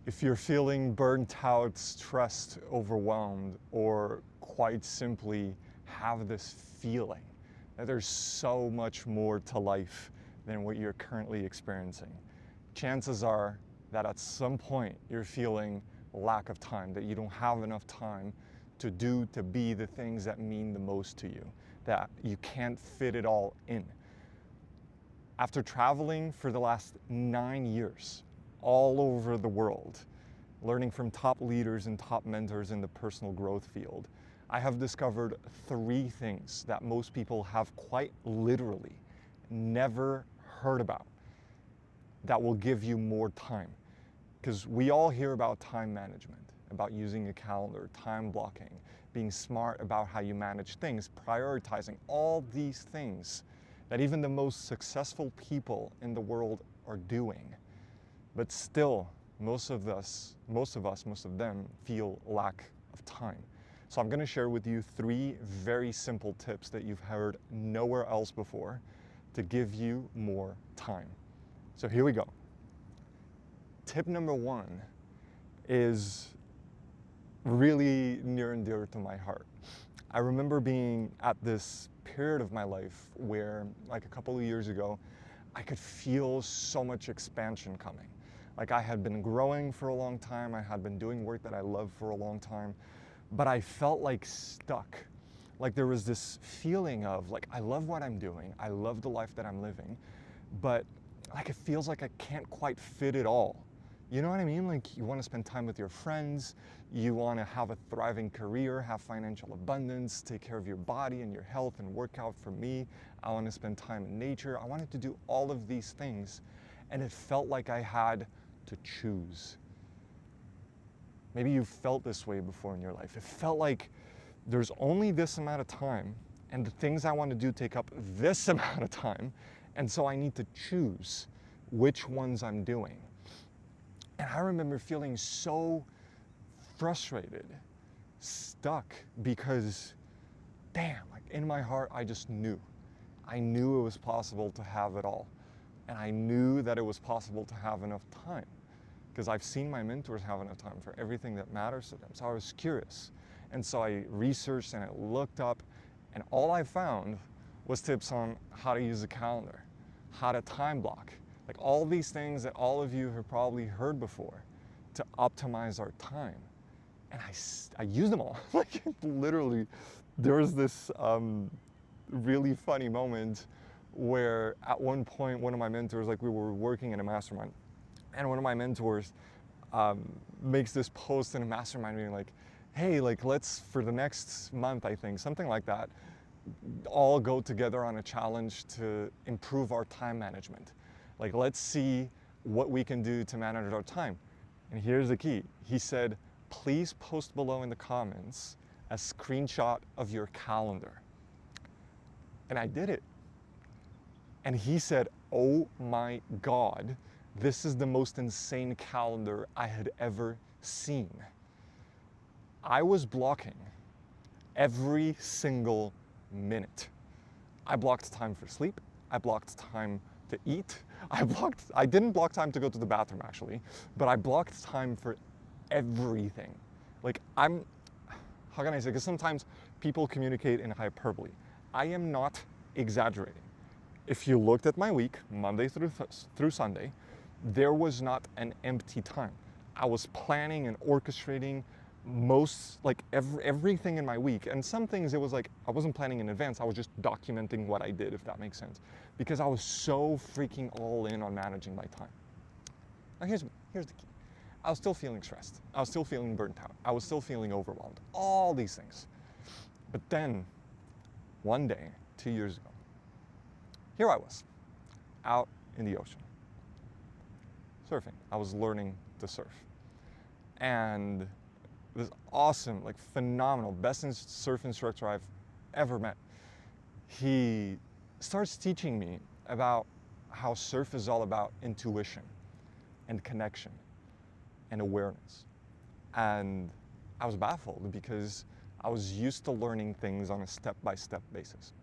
If you're feeling burnt out, stressed, overwhelmed, or quite simply have this feeling that there's so much more to life than what you're currently experiencing, chances are that at some point you're feeling lack of time, that you don't have enough time to be the things that mean the most to you, that you can't fit it all in. After traveling for the last 9 years all over the world, learning from top leaders and top mentors in the personal growth field, I have discovered 3 things that most people have quite literally never heard about that will give you more time. Because we all hear about time management, about using a calendar, time blocking, being smart about how you manage things, prioritizing, all these things that even the most successful people in the world are doing. But still, most of them feel lack of time. So I'm going to share with you 3 very simple tips that you've heard nowhere else before to give you more time. So here we go. Tip number 1 is really near and dear to my heart. I remember being at this period of my life where, like a couple of years ago, I could feel so much expansion coming. Like I had been growing for a long time, I had been doing work that I loved for a long time, but I felt like stuck. Like there was this feeling of like, I love what I'm doing, I love the life that I'm living, but like it feels like I can't quite fit it all. You know what I mean? Like you want to spend time with your friends, you want to have a thriving career, have financial abundance, take care of your body and your health and work out. For me, I want to spend time in nature. I wanted to do all of these things, and it felt like I had to choose. Maybe you've felt this way before in your life. It felt like there's only this amount of time, and the things I want to do take up this amount of time, and so I need to choose which ones I'm doing. And I remember feeling so frustrated, stuck, because damn, like in my heart, I just knew. I knew it was possible to have it all. And I knew that it was possible to have enough time, because I've seen my mentors have enough time for everything that matters to them. So I was curious. And so I researched and I looked up, and all I found was tips on how to use a calendar, how to time block, like all these things that all of you have probably heard before to optimize our time. And I used them all. Like literally, there was this really funny moment where at one point, one of my mentors, like we were working in a mastermind, and one of my mentors makes this post in a mastermind being like, hey, like let's, for the next month, I think, something like that, all go together on a challenge to improve our time management. Like, let's see what we can do to manage our time. And here's the key. He said, please post below in the comments a screenshot of your calendar. And I did it. And he said, oh my God, this is the most insane calendar I had ever seen. I was blocking every single minute. I blocked time for sleep. I blocked time to eat. I didn't block time to go to the bathroom actually, but I blocked time for everything. Like how can I say, because sometimes people communicate in hyperbole. I am not exaggerating. If you looked at my week, Monday through Sunday, there was not an empty time. I was planning and orchestrating everything in my week. And some things it was like, I wasn't planning in advance, I was just documenting what I did, if that makes sense. Because I was so freaking all in on managing my time. Now here's the key. I was still feeling stressed. I was still feeling burnt out. I was still feeling overwhelmed. All these things. But then, one day, 2 years ago, here I was, out in the ocean, surfing. I was learning to surf. And this awesome, like phenomenal, best surf instructor I've ever met, he starts teaching me about how surf is all about intuition and connection and awareness. And I was baffled because I was used to learning things on a step-by-step basis.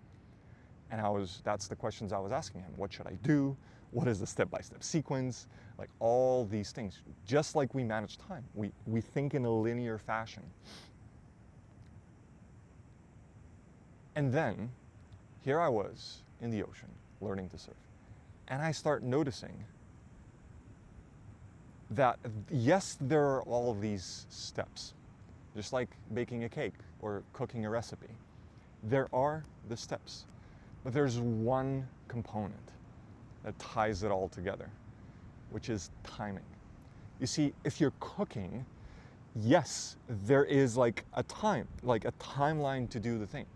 And that's the questions I was asking him. What should I do? What is the step-by-step sequence? like all these things, just like we manage time. We think in a linear fashion. And then, here I was in the ocean, learning to surf. And I start noticing that, yes, there are all of these steps, just like baking a cake or cooking a recipe. There are the steps, but there's one component that ties it all together, which is timing. You see, if you're cooking, yes, there is like a timeline to do the thing.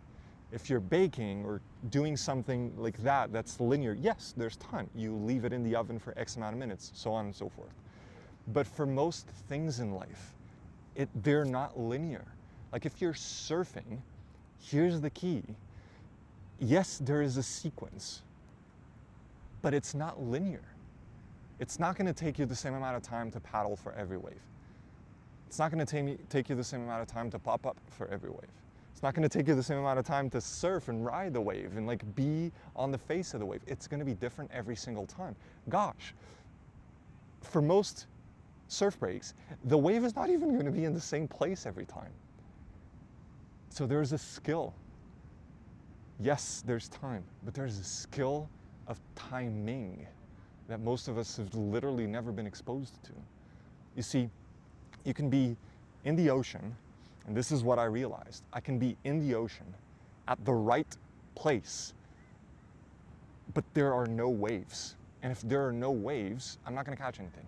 If you're baking or doing something like that that's linear, yes, there's time. You leave it in the oven for X amount of minutes, so on and so forth. But for most things in life, they're not linear. Like if you're surfing, here's the key. Yes, there is a sequence, but it's not linear. It's not going to take you the same amount of time to paddle for every wave. It's not going to take you the same amount of time to pop up for every wave. It's not going to take you the same amount of time to surf and ride the wave and like be on the face of the wave. It's going to be different every single time. Gosh, for most surf breaks, the wave is not even going to be in the same place every time. So there's a skill. Yes, there's time, but there's a skill of timing that most of us have literally never been exposed to. You see, you can be in the ocean, and this is what I realized. I can be in the ocean at the right place, but there are no waves. And if there are no waves, I'm not going to catch anything.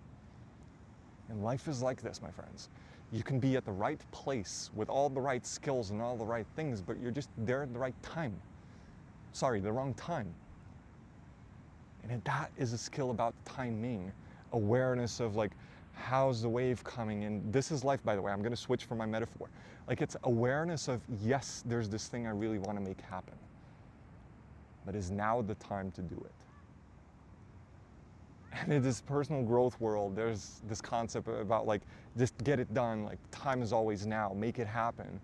And life is like this, my friends. You can be at the right place with all the right skills and all the right things, but you're just there at the right time. Sorry, the wrong time. And that is a skill about timing, awareness of like, how's the wave coming? And this is life, by the way. I'm going to switch from my metaphor. Like it's awareness of, yes, there's this thing I really want to make happen, but is now the time to do it? And in this personal growth world, there's this concept about like, just get it done. Like time is always now, make it happen.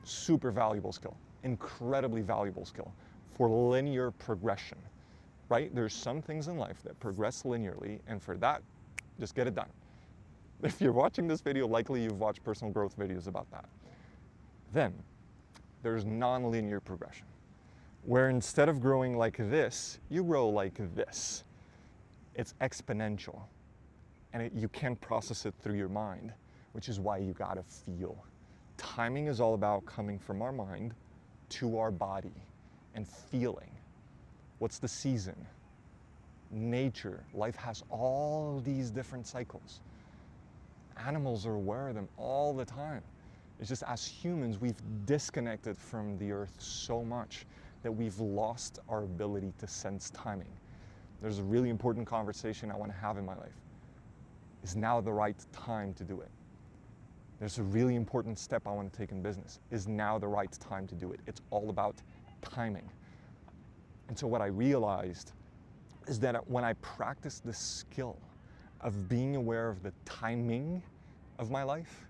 Super valuable skill, incredibly valuable skill for linear progression, right? There's some things in life that progress linearly, and for that, just get it done. If you're watching this video, likely you've watched personal growth videos about that. Then there's non-linear progression, where instead of growing like this, you grow like this. It's exponential, and you can't process it through your mind, which is why you gotta feel. Timing is all about coming from our mind to our body and feeling. What's the season? Nature, life has all of these different cycles. Animals are aware of them all the time. It's just as humans, we've disconnected from the earth so much that we've lost our ability to sense timing. There's a really important conversation I want to have in my life. Is now the right time to do it? There's a really important step I want to take in business. Is now the right time to do it? It's all about timing. And so what I realized is that when I practice the skill of being aware of the timing of my life,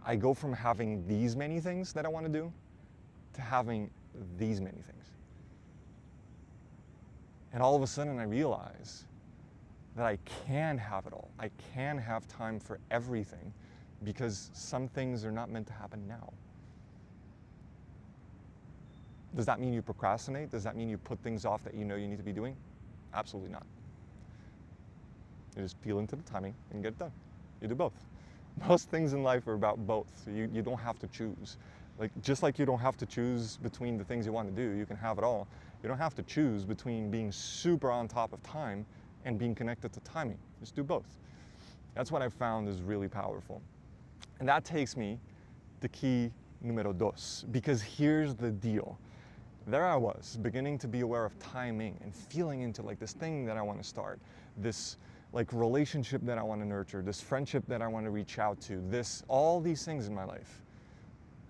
I go from having these many things that I want to do to having these many things. And all of a sudden I realize that I can have it all. I can have time for everything because some things are not meant to happen now. Does that mean you procrastinate? Does that mean you put things off that you know you need to be doing? Absolutely not. You just feel into the timing and get it done. You do both. Most things in life are about both. So you don't have to choose. Just like you don't have to choose between the things you want to do, you can have it all. You don't have to choose between being super on top of time and being connected to timing. Just do both. That's what I found is really powerful. And that takes me to key numero dos, because here's the deal. There I was, beginning to be aware of timing and feeling into like this thing that I want to start, this like relationship that I want to nurture, this friendship that I want to reach out to, all these things in my life.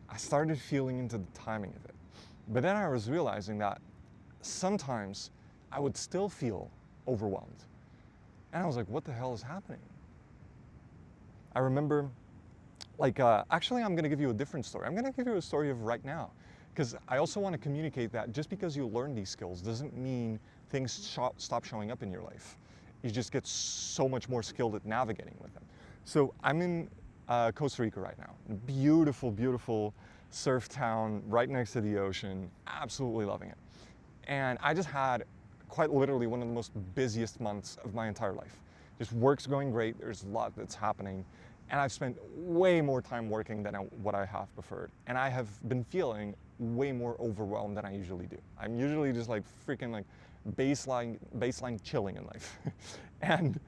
I started feeling into the timing of it. But then I was realizing that sometimes I would still feel overwhelmed. And I was like, what the hell is happening? I remember, actually I'm going to give you a different story. I'm going to give you a story of right now. Because I also want to communicate that just because you learn these skills doesn't mean things stop showing up in your life. you just get so much more skilled at navigating with them. So I'm in Costa Rica right now. Beautiful, beautiful surf town right next to the ocean. Absolutely loving it. And I just had quite literally one of the most busiest months of my entire life. Just work's going great. There's a lot that's happening. And I've spent way more time working than what I have preferred. And I have been feeling way more overwhelmed than I usually do. I'm usually just like freaking like baseline chilling in life. And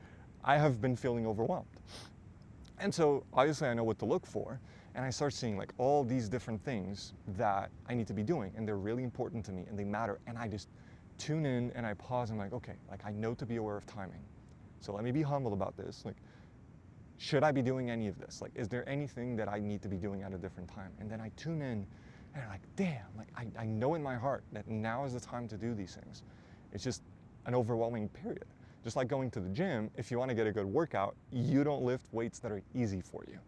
I have been feeling overwhelmed. And so obviously I know what to look for. And I start seeing like all these different things that I need to be doing, and they're really important to me and they matter. And I just tune in and I pause and I'm like, okay, like I know to be aware of timing. So let me be humble about this. Like, should I be doing any of this? Like, is there anything that I need to be doing at a different time? And then I tune in and I'm like, damn, like I know in my heart that now is the time to do these things. It's just an overwhelming period. Just like going to the gym, if you want to get a good workout, you don't lift weights that are easy for you,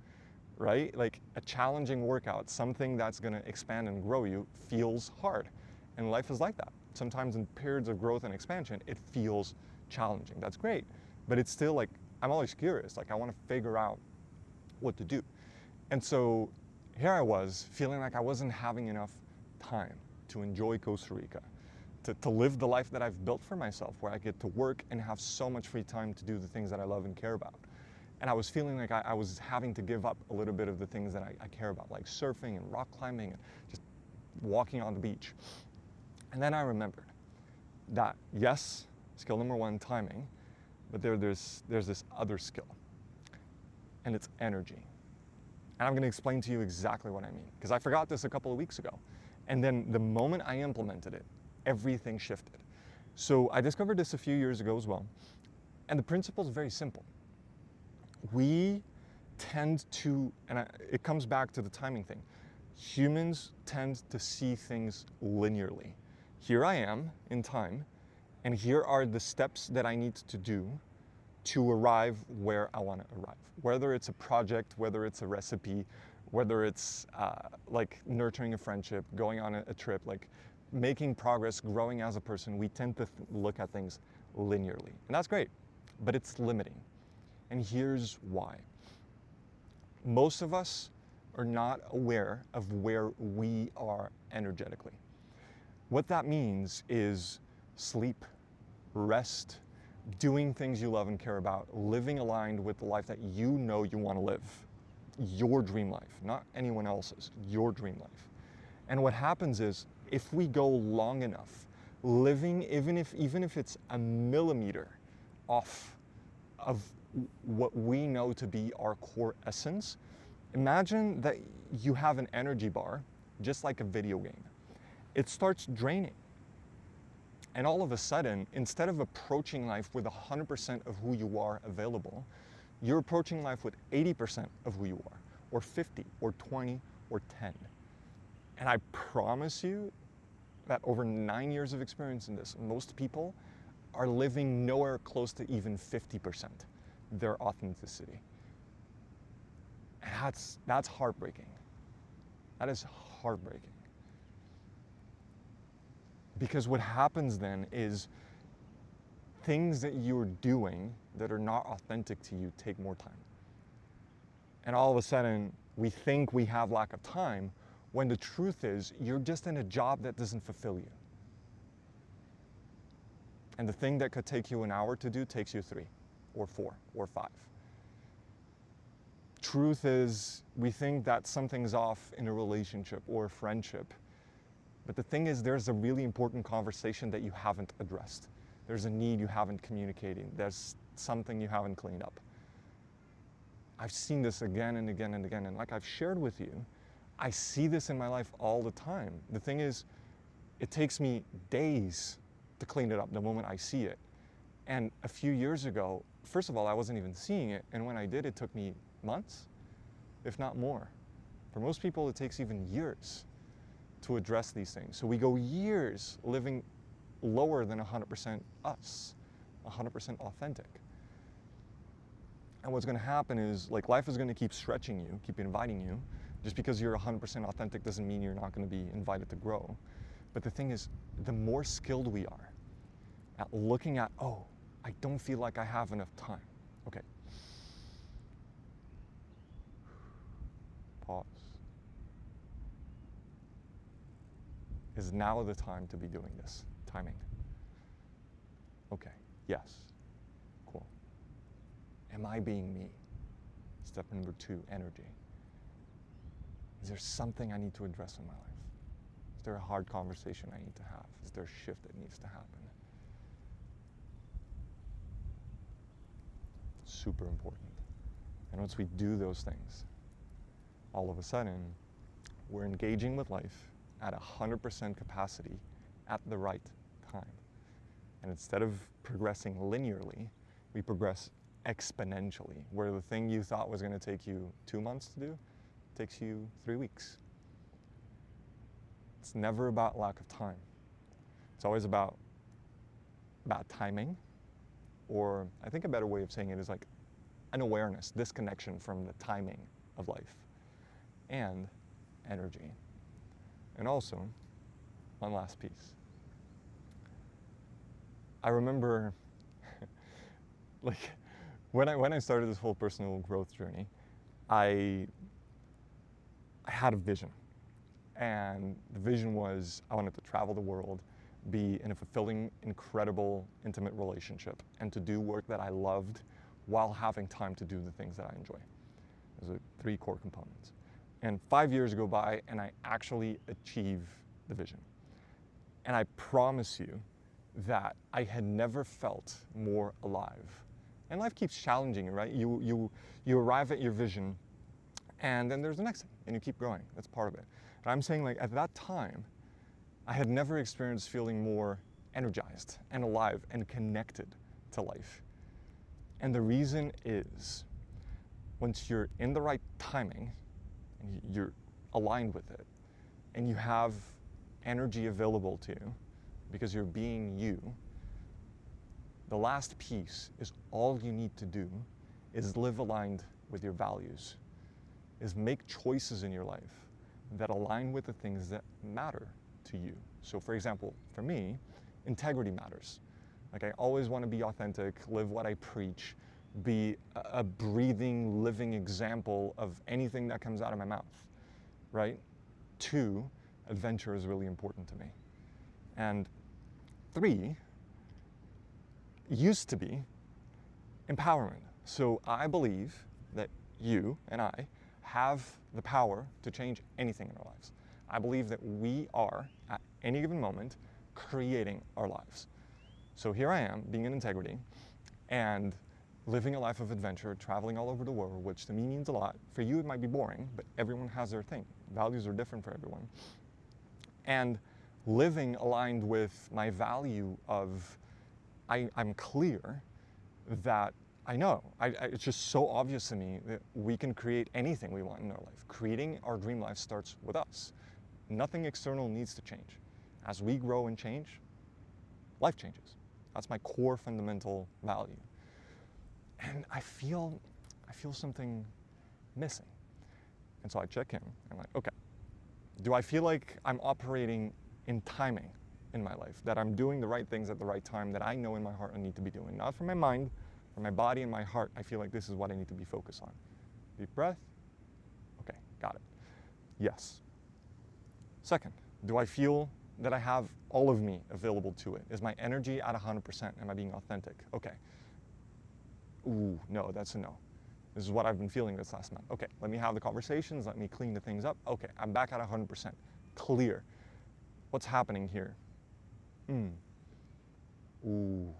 right? Like a challenging workout, something that's going to expand and grow you, feels hard. And life is like that. Sometimes in periods of growth and expansion, it feels challenging. That's great. But it's still like, I'm always curious. Like I want to figure out what to do. And so here I was feeling like I wasn't having enough time to enjoy Costa Rica, to live the life that I've built for myself, where I get to work and have so much free time to do the things that I love and care about. And I was feeling like I was having to give up a little bit of the things that I care about, like surfing and rock climbing and just walking on the beach. And then I remembered that, yes, skill number one, timing, but there's this other skill, and it's energy. And I'm going to explain to you exactly what I mean, because I forgot this a couple of weeks ago. And then the moment I implemented it, everything shifted. So I discovered this a few years ago as well. And the principle is very simple. We tend to, and it comes back to the timing thing, humans tend to see things linearly. Here I am in time, and here are the steps that I need to do to arrive where I want to arrive. Whether it's a project, whether it's a recipe, whether it's like nurturing a friendship, going on a trip, like making progress, growing as a person, we tend to look at things linearly. And that's great, but it's limiting. And here's why. Most of us are not aware of where we are energetically. What that means is sleep, rest, doing things you love and care about, living aligned with the life that you know you want to live. Your dream life, not anyone else's, your dream life. And what happens is, if we go long enough, living even if it's a millimeter off of what we know to be our core essence, imagine that you have an energy bar, just like a video game. It starts draining. And all of a sudden, instead of approaching life with 100% of who you are available, you're approaching life with 80% of who you are, or 50, or 20, or 10. And I promise you that over 9 years of experience in this, most people are living nowhere close to even 50% their authenticity. And that's heartbreaking. That is heartbreaking. Because what happens then is things that you're doing that are not authentic to you take more time. And all of a sudden, we think we have lack of time, when the truth is you're just in a job that doesn't fulfill you. And the thing that could take you an hour to do takes you 3 or 4 or 5. Truth is, we think that something's off in a relationship or a friendship. But the thing is, there's a really important conversation that you haven't addressed. There's a need you haven't communicated. There's something you haven't cleaned up. I've seen this again and again and again. And like I've shared with you, I see this in my life all the time. The thing is, it takes me days to clean it up the moment I see it. And a few years ago, first of all, I wasn't even seeing it. And when I did, it took me months, if not more. For most people, it takes even years to address these things. So we go years living lower than 100% us, 100% authentic. And what's going to happen is, like, life is going to keep stretching you, keep inviting you. Just because you're 100% authentic doesn't mean you're not going to be invited to grow. But the thing is, the more skilled we are at looking at, oh, I don't feel like I have enough time. Okay. Pause. Is now the time to be doing this? Timing. Okay, yes. Cool. Am I being me? Step number 2, energy. Is there something I need to address in my life? Is there a hard conversation I need to have? Is there a shift that needs to happen? Super important. And once we do those things, all of a sudden, we're engaging with life at 100% capacity at the right time. And instead of progressing linearly, we progress exponentially, where the thing you thought was going to take you 2 months to do takes you 3 weeks. It's never about lack of time. It's always about timing, or I think a better way of saying it is like an awareness, disconnection from the timing of life, and energy. And also, one last piece. I remember like when I started this whole personal growth journey, I had a vision. And the vision was I wanted to travel the world, be in a fulfilling, incredible, intimate relationship, and to do work that I loved while having time to do the things that I enjoy. Those are 3 core components. And 5 years go by and I actually achieve the vision. And I promise you that I had never felt more alive. And life keeps challenging you, right? You arrive at your vision, and then there's the next thing, and you keep growing. That's part of it. But I'm saying, like, at that time, I had never experienced feeling more energized and alive and connected to life. And the reason is, once you're in the right timing, and you're aligned with it, and you have energy available to you, because you're being you, the last piece is all you need to do is live aligned with your values, is make choices in your life that align with the things that matter to you. So for example, for me, integrity matters. Like, I always want to be authentic, live what I preach, be a breathing, living example of anything that comes out of my mouth, right? 2, adventure is really important to me. And 3, used to be empowerment. So I believe that you and I have the power to change anything in our lives. I believe that we are, at any given moment, creating our lives. So here I am, being in integrity, and living a life of adventure, traveling all over the world, which to me means a lot. For you, it might be boring, but everyone has their thing. Values are different for everyone. And living aligned with my value of I'm clear that I know. It's just so obvious to me that we can create anything we want in our life. Creating our dream life starts with us. Nothing external needs to change. As we grow and change, life changes. That's my core fundamental value. And I feel something missing. And so I check in. I'm like, okay, do I feel like I'm operating in timing in my life, that I'm doing the right things at the right time that I know in my heart I need to be doing? Not from my mind, from my body and my heart. I feel like this is what I need to be focused on. Deep breath. Okay, got it. Yes. Second, do I feel that I have all of me available to it? Is my energy at 100%? Am I being authentic? Okay. Ooh, no, that's a no. This is what I've been feeling this last month. Okay, let me have the conversations, let me clean the things up. Okay, I'm back at 100%. Clear. What's happening here? Ooh.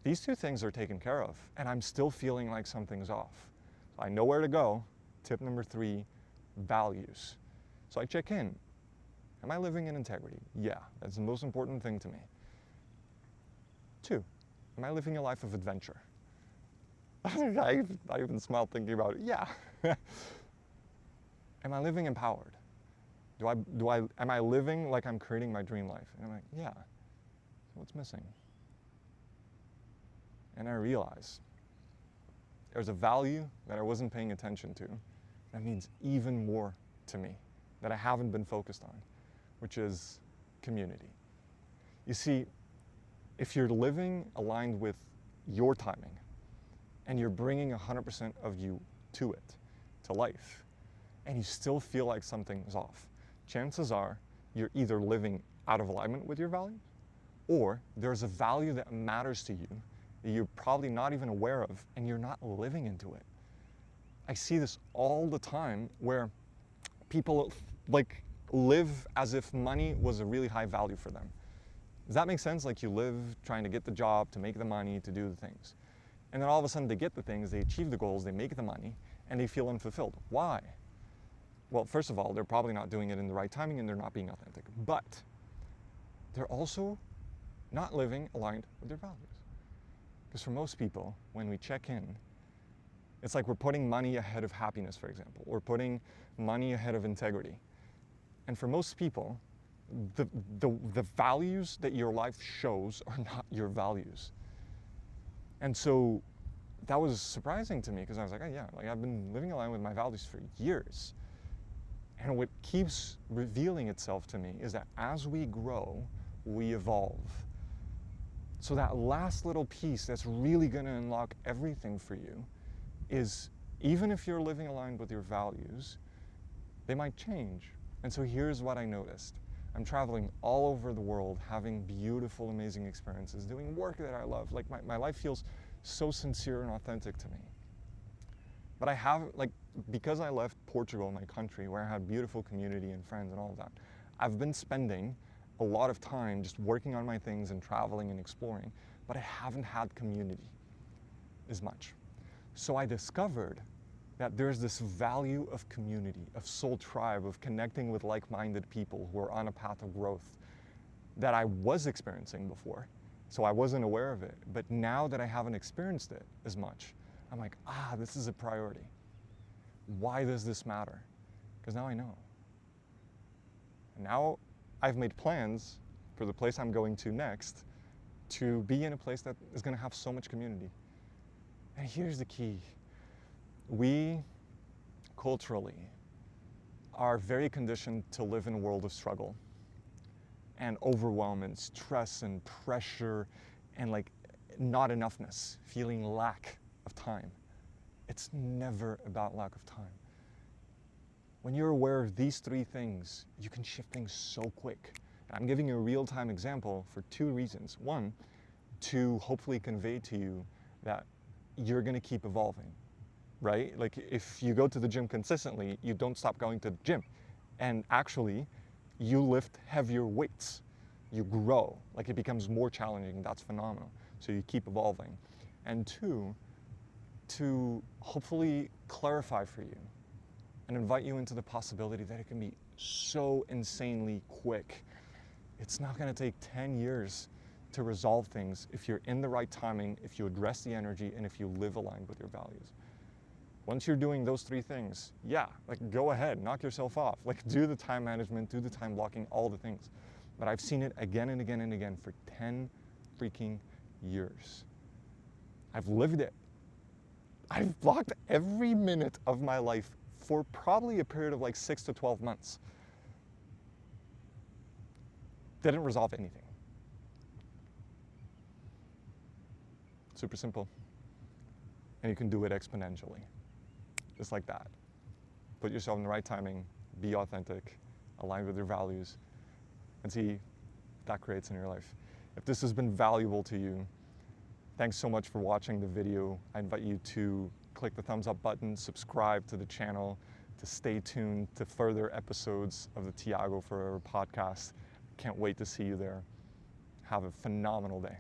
These 2 things are taken care of, and I'm still feeling like something's off. So I know where to go. Tip number 3, values. So I check in. Am I living in integrity? Yeah, that's the most important thing to me. 2, am I living a life of adventure? I even smiled thinking about it. Yeah. Am I living empowered? Am I living like I'm creating my dream life? And I'm like, yeah. So what's missing? And I realize there's a value that I wasn't paying attention to that means even more to me, that I haven't been focused on, which is community. You see, If you're living aligned with your timing and you're bringing 100% of you to it, to life, and you still feel like something is off, chances are you're either living out of alignment with your values, or there's a value that matters to you that you're probably not even aware of and you're not living into it. I see this all the time where people like live as if money was a really high value for them. Does that make sense? Like you live trying to get the job, to make the money, to do the things. And then all of a sudden they get the things, they achieve the goals, they make the money, and they feel unfulfilled. Why? Well, first of all, they're probably not doing it in the right timing and they're not being authentic. But they're also not living aligned with their values. Because for most people, when we check in, it's like we're putting money ahead of happiness, for example. We're putting money ahead of integrity. And for most people, the values that your life shows are not your values. And so that was surprising to me because I was like, oh yeah, like I've been living aligned with my values for years. And what keeps revealing itself to me is that as we grow, we evolve. So that last little piece that's really going to unlock everything for you is, even if you're living aligned with your values, they might change. And so here's what I noticed. I'm traveling all over the world, having beautiful, amazing experiences, doing work that I love. Like my life feels so sincere and authentic to me. But I have, like, because I left Portugal, my country, where I had beautiful community and friends and all of that, I've been spending a lot of time just working on my things and traveling and exploring, but I haven't had community as much. So I discovered that there's this value of community, of soul tribe, of connecting with like-minded people who are on a path of growth that I was experiencing before. So I wasn't aware of it. But now that I haven't experienced it as much, I'm like, this is a priority. Why does this matter? Because now I know. And now I've made plans for the place I'm going to next to be in a place that is going to have so much community. And here's the key. We, culturally, are very conditioned to live in a world of struggle and overwhelm and stress and pressure and like not enoughness, feeling lack of time. It's never about lack of time. When you're aware of these three things, you can shift things so quick. And I'm giving you a real-time example for two reasons. One, to hopefully convey to you that you're going to keep evolving, right? Like if you go to the gym consistently, you don't stop going to the gym. And actually, you lift heavier weights. You grow. Like it becomes more challenging. That's phenomenal. So you keep evolving. And two, to hopefully clarify for you and invite you into the possibility that it can be so insanely quick. It's not going to take 10 years to resolve things if you're in the right timing, if you address the energy, and if you live aligned with your values. Once you're doing those three things, like go ahead, knock yourself off. Like do the time management, do the time blocking, all the things. But I've seen it again and again and again for 10 freaking years. I've lived it. I've blocked every minute of my life for probably a period of like 6 to 12 months. Didn't resolve anything. Super simple. And you can do it exponentially. Just like that. Put yourself in the right timing, be authentic, align with your values, and see what that creates in your life. If this has been valuable to you, thanks so much for watching the video. I invite you to click the thumbs up button, subscribe to the channel, to stay tuned to further episodes of the Tiago Ferreira Podcast. Can't wait to see you there. Have a phenomenal day.